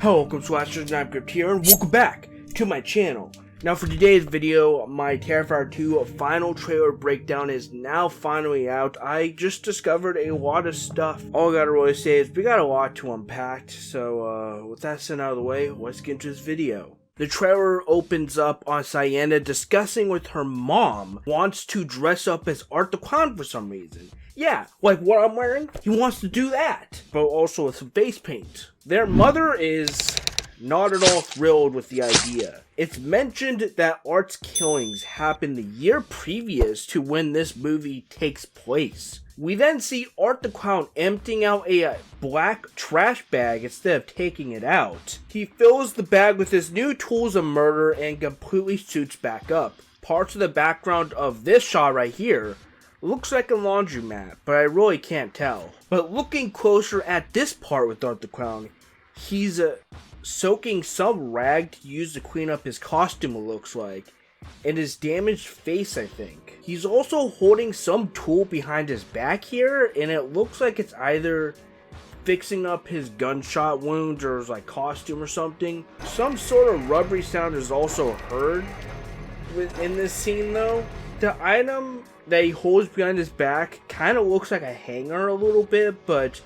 Hello, welcome to Astronaut here, and welcome back to my channel. Now for today's video, my Terrifier 2 final trailer breakdown is now finally out. I just discovered a lot of stuff. All I gotta really say is we got a lot to unpack, so with that said out of the way, let's get into this video. The trailer opens up on Sienna discussing with her mom wants to dress up as Art the Clown for some reason. Yeah, like what I'm wearing, he wants to do that, but also with some face paint. Their mother is not at all thrilled with the idea. It's mentioned that Art's killings happened the year previous to when this movie takes place. We then see Art the Clown emptying out a black trash bag instead of taking it out. He fills the bag with his new tools of murder and completely suits back up. Parts of the background of this shot right here looks like a laundromat, but I really can't tell. But looking closer at this part with Art the Clown, he's soaking some rag to use to clean up his costume, it looks like, and his damaged face, I think. He's also holding some tool behind his back here, and it looks like it's either fixing up his gunshot wounds or his costume or something. Some sort of rubbery sound is also heard in this scene though. The item that he holds behind his back kind of looks like a hanger a little bit, but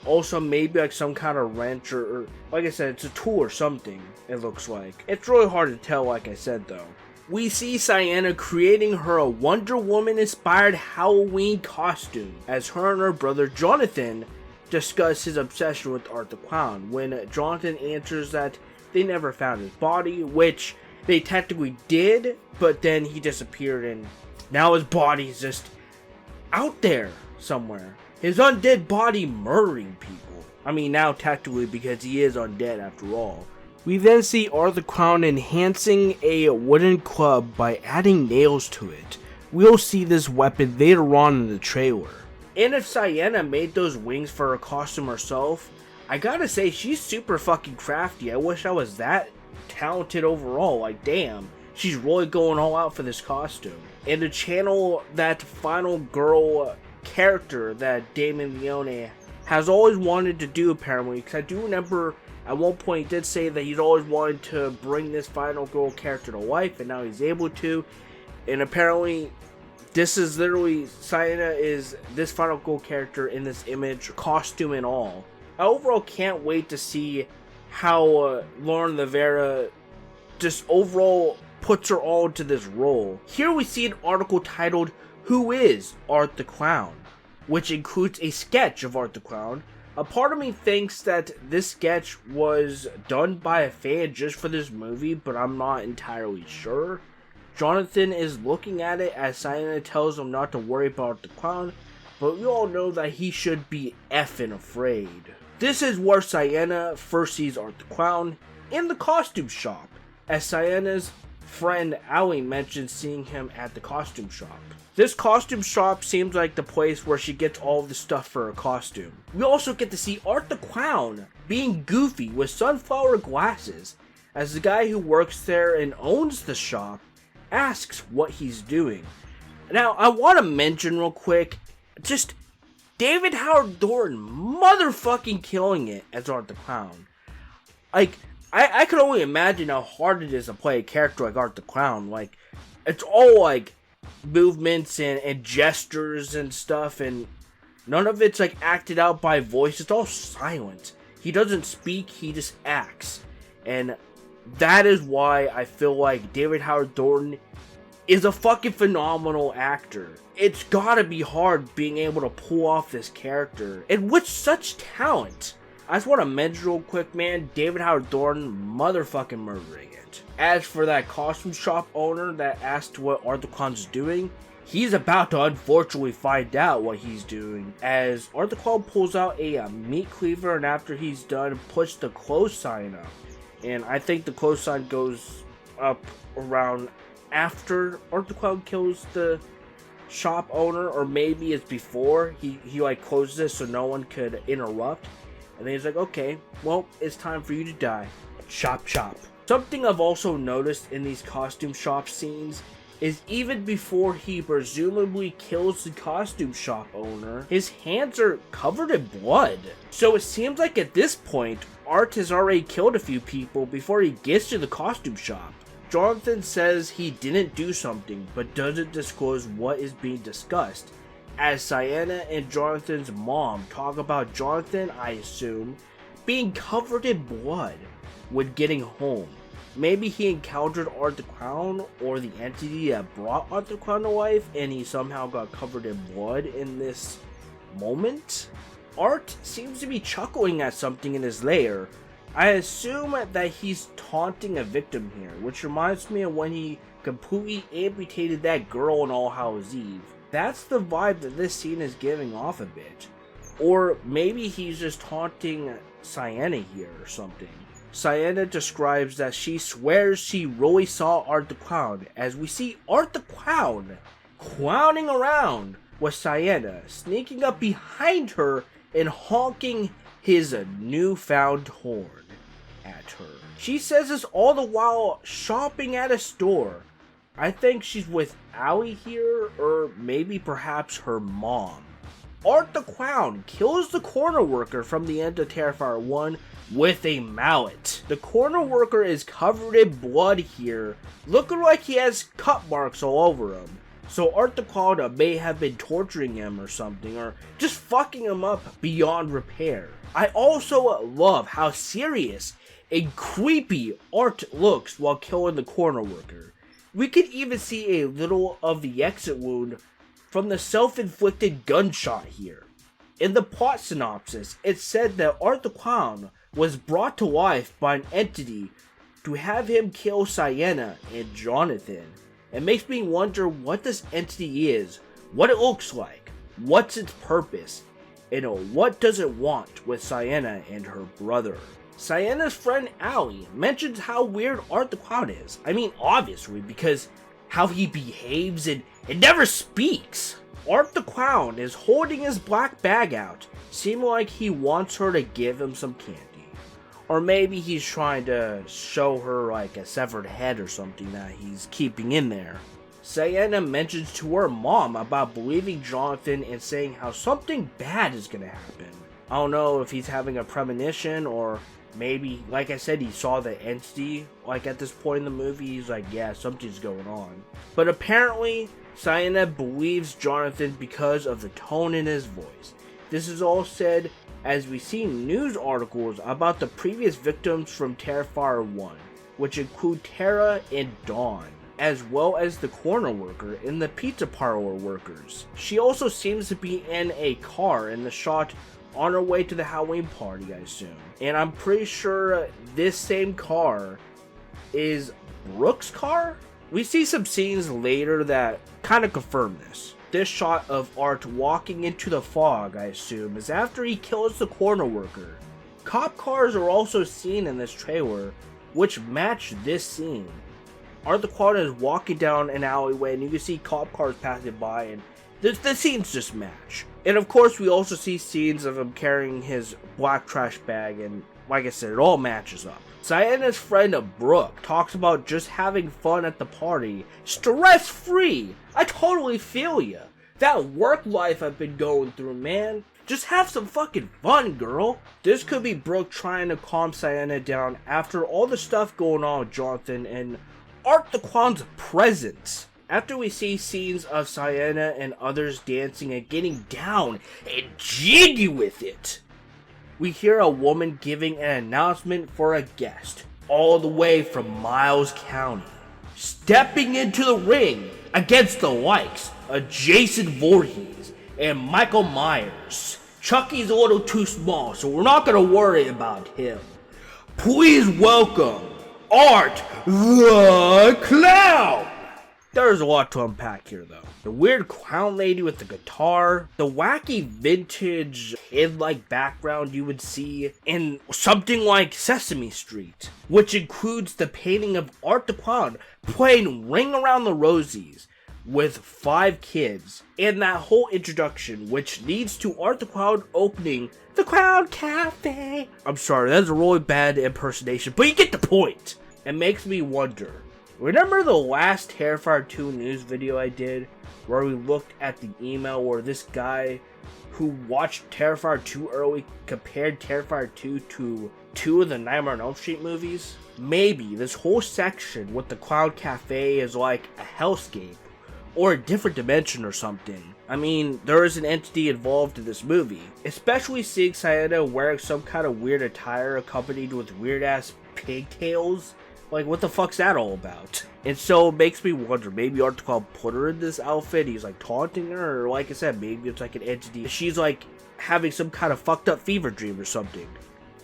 also maybe like some kind of wrench or like I said, it's a tool or something, it looks like. It's really hard to tell, like I said though. We see Sienna creating her a Wonder Woman inspired Halloween costume as her and her brother Jonathan discuss his obsession with Art the Clown, when Jonathan answers that they never found his body, which they technically did, but then he disappeared and now his body is just out there somewhere. His undead body murdering people. I mean, now technically because he is undead after all. We then see Art the Clown enhancing a wooden club by adding nails to it. We'll see this weapon later on in the trailer. And if Sienna made those wings for her costume herself, I gotta say she's super fucking crafty. I wish I was that talented overall. Like damn, she's really going all out for this costume. And to channel that final girl character that Damon Leone has always wanted to do apparently, because I do remember at one point he did say that he's always wanted to bring this final girl character to life, and now he's able to. And apparently this is literally, Sienna is this final girl character in this image, costume and all. I overall can't wait to see how Lauren Rivera just overall puts her all into this role. Here we see an article titled "Who is Art the Clown?", which includes a sketch of Art the Clown. A part of me thinks that this sketch was done by a fan just for this movie, but I'm not entirely sure. Jonathan is looking at it as Sienna tells him not to worry about Art the Clown, but we all know that he should be effing afraid. This is where Sienna first sees Art the Clown, in the costume shop, as Sienna's friend Allie mentions seeing him at the costume shop. This costume shop seems like the place where she gets all of the stuff for her costume. We also get to see Art the Clown being goofy with sunflower glasses as the guy who works there and owns the shop asks what he's doing. Now I want to mention real quick, just David Howard Thornton motherfucking killing it as Art the Clown. Like, I can only imagine how hard it is to play a character like Art the Clown. Like, it's all like movements and gestures and stuff, and none of it's like acted out by voice. It's all silent. He doesn't speak, he just acts. And that is why I feel like David Howard Thornton is a fucking phenomenal actor. It's gotta be hard being able to pull off this character, and with such talent. I just want to mention real quick, man, David Howard Thornton motherfucking murdering it. As for that costume shop owner that asked what Art the Clown's doing, he's about to unfortunately find out what he's doing, as Art the Clown pulls out a meat cleaver, and after he's done, puts the close sign up. And I think the close sign goes up around after Art the Clown kills the shop owner, or maybe it's before. He like closes it so no one could interrupt. And then he's like, okay, well, it's time for you to die. Chop chop. Something I've also noticed in these costume shop scenes is even before he presumably kills the costume shop owner, his hands are covered in blood. So it seems like at this point, Art has already killed a few people before he gets to the costume shop. Jonathan says he didn't do something, but doesn't disclose what is being discussed, as Sienna and Jonathan's mom talk about Jonathan, I assume, being covered in blood when getting home. Maybe he encountered Art the Clown or the entity that brought Art the Clown to life and he somehow got covered in blood in this moment? Art seems to be chuckling at something in his lair. I assume that he's taunting a victim here, which reminds me of when he completely amputated that girl on All Hallows Eve. That's the vibe that this scene is giving off a bit. Or maybe he's just taunting Sienna here or something. Sienna describes that she swears she really saw Art the Clown, as we see Art the Clown clowning around with Sienna, sneaking up behind her and honking his newfound horn at her. She says this all the while shopping at a store. I think she's with Allie here, or maybe perhaps her mom. Art the Clown kills the corner worker from the end of Terrifier 1 with a mallet. The corner worker is covered in blood here, looking like he has cut marks all over him. So Art the Clown may have been torturing him or something, or just fucking him up beyond repair. I also love how serious and creepy Art looks while killing the corner worker. We could even see a little of the exit wound from the self-inflicted gunshot here. In the plot synopsis, it said that Art the Clown was brought to life by an entity to have him kill Sienna and Jonathan. It makes me wonder what this entity is, what it looks like, what's its purpose, and what does it want with Sienna and her brother. Sienna's friend Allie mentions how weird Art the Clown is. I mean, obviously, because how he behaves and never speaks. Art the Clown is holding his black bag out, seeming like he wants her to give him some candy. Or maybe he's trying to show her like a severed head or something that he's keeping in there. Sienna mentions to her mom about believing Jonathan and saying how something bad is gonna happen. I don't know if he's having a premonition or maybe, like I said, he saw the entity. Like at this point in the movie, he's like, yeah, something's going on. But apparently, Sienna believes Jonathan because of the tone in his voice. This is all said as we see news articles about the previous victims from Terrifier 1, which include Tara and Dawn, as well as the corner worker and the pizza parlor workers. She also seems to be in a car in the shot on her way to the Halloween party, I assume. And I'm pretty sure this same car is Brooke's car? We see some scenes later that kind of confirm this. This shot of Art walking into the fog, I assume, is after he kills the corner worker. Cop cars are also seen in this trailer, which match this scene. Art the Clown is walking down an alleyway and you can see cop cars passing by, and the scenes just match. And of course we also see scenes of him carrying his black trash bag, and like I said, it all matches up. Sienna's friend Brooke talks about just having fun at the party, stress-free. I totally feel ya. That work life I've been going through, man. Just have some fucking fun, girl. This could be Brooke trying to calm Sienna down after all the stuff going on with Jonathan and Art the Clown's presence. After we see scenes of Sienna and others dancing and getting down and jiggy with it, we hear a woman giving an announcement for a guest, all the way from Miles County. Stepping into the ring against the likes of Jason Voorhees and Michael Myers. Chucky's a little too small, so we're not going to worry about him. Please welcome Art the Clown! There's a lot to unpack here though. The weird clown lady with the guitar, the wacky vintage kid-like background you would see in something like Sesame Street, which includes the painting of Art the Clown playing Ring Around the Rosies with 5 kids, and that whole introduction which leads to Art the Clown opening the Clown Cafe. I'm sorry, that's a really bad impersonation, but you get the point. It makes me wonder, Remember the last Terrifier 2 news video I did, where we looked at the email where this guy who watched Terrifier 2 early compared Terrifier 2 to two of the Nightmare on Elm Street movies? Maybe this whole section with the Clown Cafe is like a hellscape, or a different dimension or something. I mean, there is an entity involved in this movie, especially seeing Sienna wearing some kind of weird attire accompanied with weird ass pigtails. Like, what the fuck's that all about? And so it makes me wonder, maybe Art the Clown put her in this outfit, he's like taunting her, or like I said, maybe it's like an entity. She's like having some kind of fucked up fever dream or something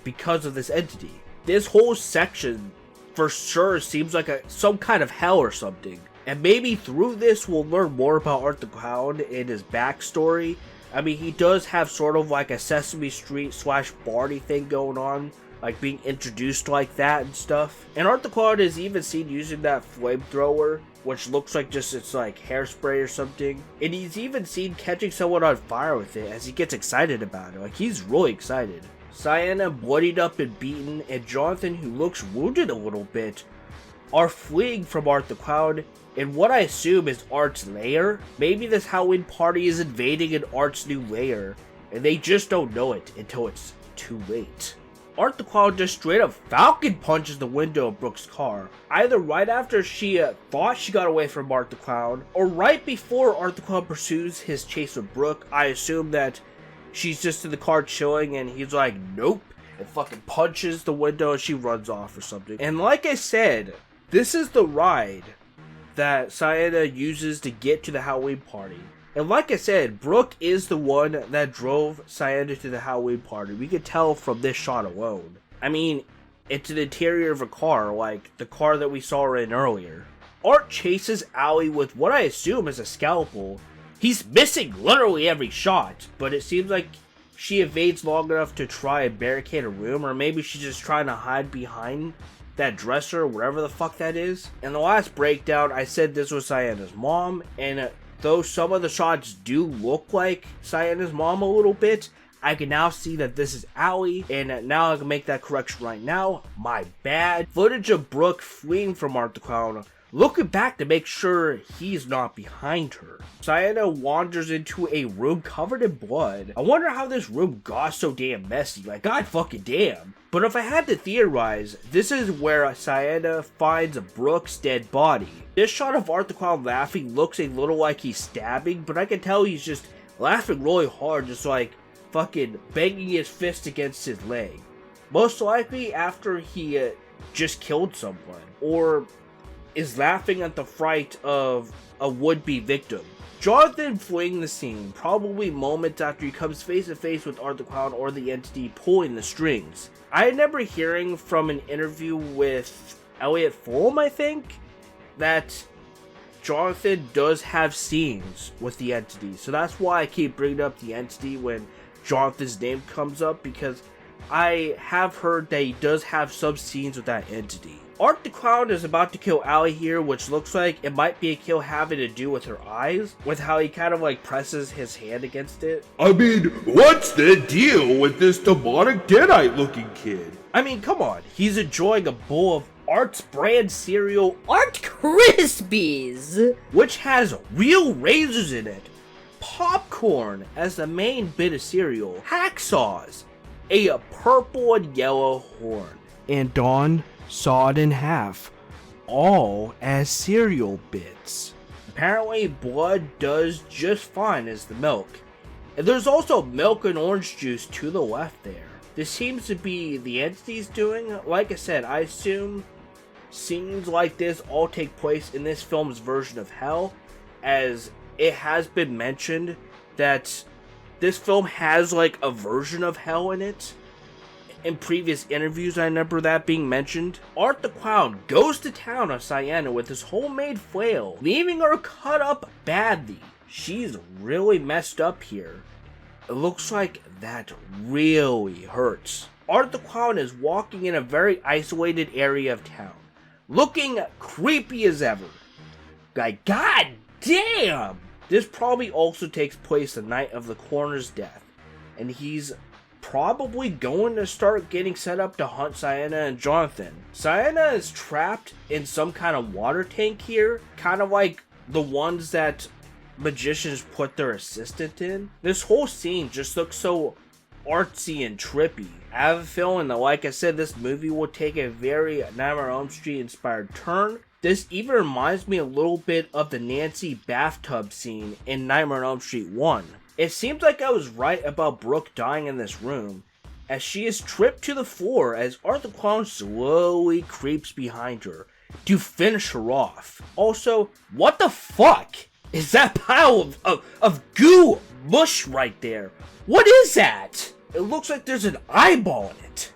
because of this entity. This whole section for sure seems like some kind of hell or something. And maybe through this we'll learn more about Art the Clown and his backstory. I mean, he does have sort of like a Sesame Street / Barney thing going on, like being introduced like that and stuff. And Art the Clown is even seen using that flamethrower, which looks like just it's like hairspray or something. And he's even seen catching someone on fire with it as he gets excited about it. Like, he's really excited. Sienna, bloodied up and beaten, and Jonathan, who looks wounded a little bit, are fleeing from Art the Clown in what I assume is Art's lair. Maybe this Halloween party is invading in Art's new lair, and they just don't know it until it's too late. Art the Clown just straight up falcon punches the window of Brooke's car, either right after she thought she got away from Art the Clown, or right before Art the Clown pursues his chase with Brooke. I assume that she's just in the car chilling and he's like, nope, and fucking punches the window and she runs off or something. And like I said, this is the ride that Sienna uses to get to the Halloween party. And like I said, Brooke is the one that drove Sienna to the Halloween party. We could tell from this shot alone. I mean, it's an interior of a car, like the car that we saw her in earlier. Art chases Allie with what I assume is a scalpel. He's missing literally every shot, but it seems like she evades long enough to try and barricade a room, or maybe she's just trying to hide behind that dresser, whatever the fuck that is. In the last breakdown, I said this was Sienna's mom, and though some of the shots do look like Sienna's mom a little bit, I can now see that this is Allie, and now I can make that correction right now. My bad. Footage of Brooke fleeing from Art the Clown, looking back to make sure he's not behind her. Sienna wanders into a room covered in blood. I wonder how this room got so damn messy, like god fucking damn. But if I had to theorize, this is where Sienna finds Brooke's dead body. This shot of Art the Clown laughing looks a little like he's stabbing, but I can tell he's just laughing really hard, just like fucking banging his fist against his leg. Most likely after he just killed someone, or is laughing at the fright of a would-be victim. Jonathan fleeing the scene, probably moments after he comes face to face with Art the Clown or the entity pulling the strings. I remember hearing from an interview with Elliot Fulham, I think, that Jonathan does have scenes with the entity. So that's why I keep bringing up the entity when Jonathan's name comes up, because I have heard that he does have some scenes with that entity. Art the Clown is about to kill Allie here, which looks like it might be a kill having to do with her eyes, with how he kind of like presses his hand against it. I mean, what's the deal with this demonic deadite looking kid? I mean, come on, he's enjoying a bowl of Art's brand cereal, Art Krispies, which has real razors in it, popcorn as the main bit of cereal, hacksaws, a purple and yellow horn, and Dawn sawed in half, all as cereal bits. Apparently, blood does just fine as the milk. And there's also milk and orange juice to the left there. This seems to be the entity's doing. Like I said, I assume scenes like this all take place in this film's version of hell, as it has been mentioned that this film has like a version of hell in it. In previous interviews, I remember that being mentioned. Art the Clown goes to town on Sienna with his homemade flail, leaving her cut up badly. She's really messed up here. It looks like that really hurts. Art the Clown is walking in a very isolated area of town, looking creepy as ever. Like, god damn! This probably also takes place the night of the coroner's death, and he's probably going to start getting set up to hunt Sienna and Jonathan. Sienna is trapped in some kind of water tank here, kind of like the ones that magicians put their assistant in. This whole scene just looks so artsy and trippy. I have a feeling that, like I said, this movie will take a very Nightmare on Elm Street inspired turn. This even reminds me a little bit of the Nancy bathtub scene in Nightmare on Elm Street 1. It seems like I was right about Brooke dying in this room, as she is tripped to the floor as Art the Clown slowly creeps behind her to finish her off. Also, what the fuck is that pile of goo mush right there? What is that? It looks like there's an eyeball in it.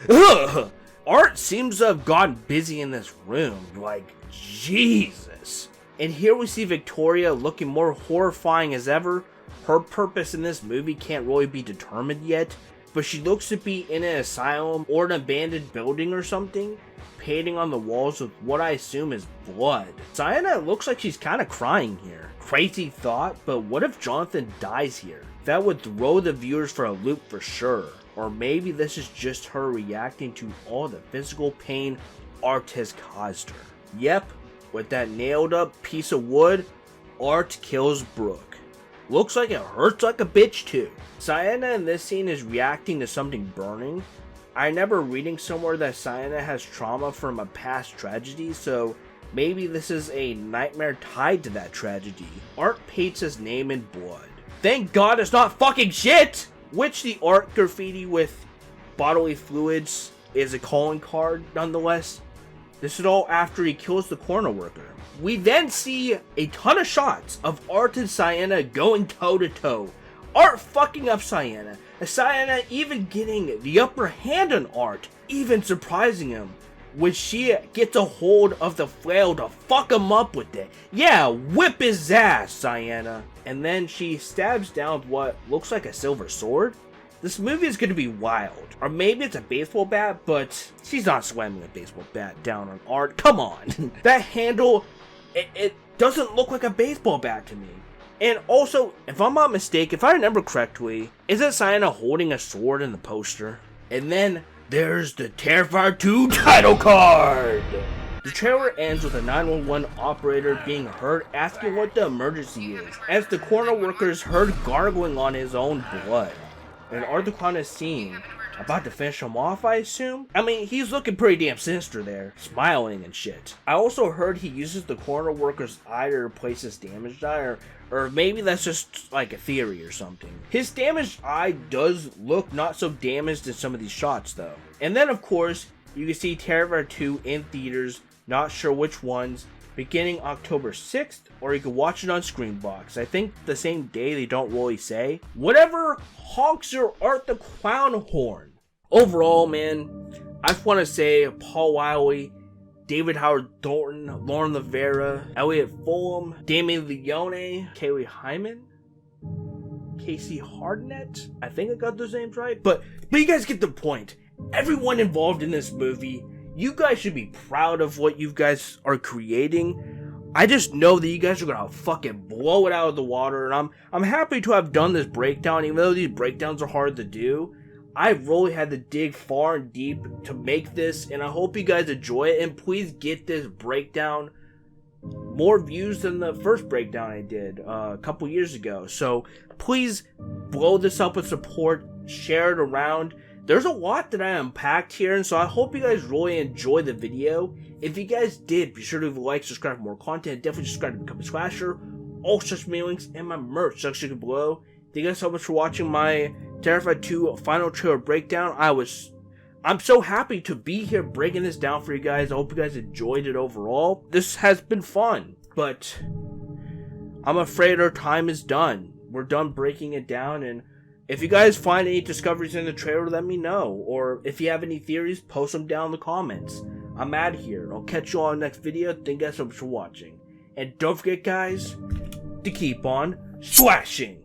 Ugh! Art seems to have gotten busy in this room, like, Jesus. And here we see Victoria looking more horrifying as ever. Her purpose in this movie can't really be determined yet, but she looks to be in an asylum or an abandoned building or something, painting on the walls with what I assume is blood. Sienna looks like she's kind of crying here. Crazy thought, but what if Jonathan dies here? That would throw the viewers for a loop for sure. Or maybe this is just her reacting to all the physical pain Art has caused her. Yep, with that nailed up piece of wood, Art kills Brooke. Looks like it hurts like a bitch too. Sienna in this scene is reacting to something burning. I remember reading somewhere that Sienna has trauma from a past tragedy, so maybe this is a nightmare tied to that tragedy. Art paints his name in blood. Thank God it's not fucking shit! Which the art graffiti with bodily fluids is a calling card nonetheless. This is all after he kills the corner worker. We then see a ton of shots of Art and Sienna going toe to toe. Art fucking up Sienna, and Sienna even getting the upper hand on Art, even surprising him when she gets a hold of the flail to fuck him up with it. Yeah, whip his ass, Sienna. And then she stabs down with what looks like a silver sword. This movie is going to be wild. Or maybe it's a baseball bat, but she's not slamming a baseball bat down on Art. Come on. That handle, it doesn't look like a baseball bat to me. And also, if I'm not mistaken, if I remember correctly, isn't Sienna holding a sword in the poster? And then there's the Terrifier 2 title card! The trailer ends with a 911 operator being heard asking what the emergency is, as the corner worker is heard gargling on his own blood. And Art the Clown is seen, about to finish him off, I assume? I mean, he's looking pretty damn sinister there, smiling and shit. I also heard he uses the corner worker's eye to replace his damaged eye, or maybe that's just like a theory or something. His damaged eye does look not so damaged in some of these shots though. And then of course, you can see Terrifier 2 in theaters, not sure which ones, beginning October 6th, or you can watch it on Screenbox. I think the same day, they don't really say. Whatever honks your Art the Clown horn. Overall, man, I just want to say Paul Wiley, David Howard Thornton, Lauren Rivera, Elliot Fulham, Damien Leone, Kaylee Hyman, Casey Hardnett. I think I got those names right, but you guys get the point. Everyone involved in this movie, you guys should be proud of what you guys are creating. I just know that you guys are gonna fucking blow it out of the water, and I'm happy to have done this breakdown, even though these breakdowns are hard to do. I really had to dig far and deep to make this, and I hope you guys enjoy it, and please get this breakdown more views than the first breakdown I did a couple years ago. So please blow this up with support, share it around. There's a lot that I unpacked here, and so I hope you guys really enjoyed the video. If you guys did, be sure to like, subscribe for more content, definitely subscribe to become a Slasher. All such mail links and my merch section below. Thank you guys so much for watching my Terrifier 2 final trailer breakdown. I'm so happy to be here breaking this down for you guys. I hope you guys enjoyed it overall. This has been fun, but I'm afraid our time is done. We're done breaking it down, and if you guys find any discoveries in the trailer, let me know. Or if you have any theories, post them down in the comments. I'm out of here. I'll catch you all in the next video. Thank you guys so much for watching. And don't forget, guys, to keep on slashing.